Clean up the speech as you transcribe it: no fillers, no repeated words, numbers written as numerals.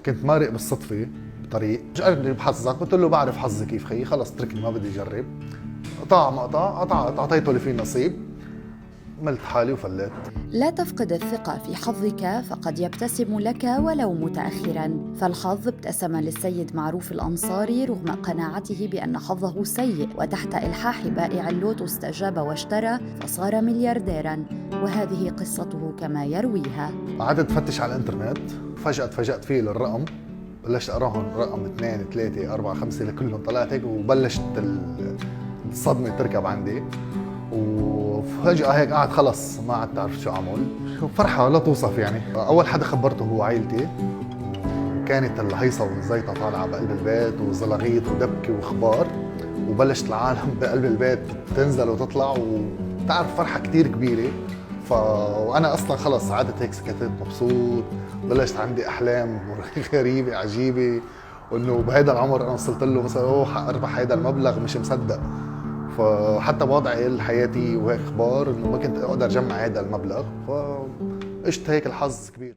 كنت مارق بالصدفة بطريق، قال لي بحظك، قلت له بعرف حظي كيف خيي، خلص اتركني ما بدي اجرب. قطع مقطع، اعطيته اللي فيه نصيب، عملت حالي وفلت. لا تفقد الثقة في حظك، فقد يبتسم لك ولو متأخراً. فالحظ ابتسم للسيد معروف الأنصاري رغم قناعته بأن حظه سيء، وتحت إلحاح بائع اللوتو استجاب واشترى فصار مليارديراً. وهذه قصته كما يرويها. قعدت فتش على الانترنت، فجأة تفاجأت فيه للرقم، بلشت اراهم رقم 2 3 4 5 لكلهم طلعت هيك، وبلشت الصدمة تركب عندي. وفجأة هيك قعد خلص ما عاد تعرف شو اعمل، فرحة لا توصف يعني. اول حدا خبرته هو عائلتي، كانت الهيصة والزيطة طالعة بقلب البيت وزلاغيط ودبكة واخبار، وبلشت العالم بقلب البيت تنزل وتطلع، وتعرف فرحة كتير كبيرة. وانا اصلا خلص قعدت هيك سكتت مبسوط، بلشت عندي احلام غريبة عجيبة، وانه بهيدا العمر انا وصلت له مثلا اوه اربح هيدا المبلغ، مش مصدق. فحتى بوضعي الحياتي وهيك اخبار انه ما كنت اقدر اجمع هذا المبلغ، فاجت هيك الحظ كبير.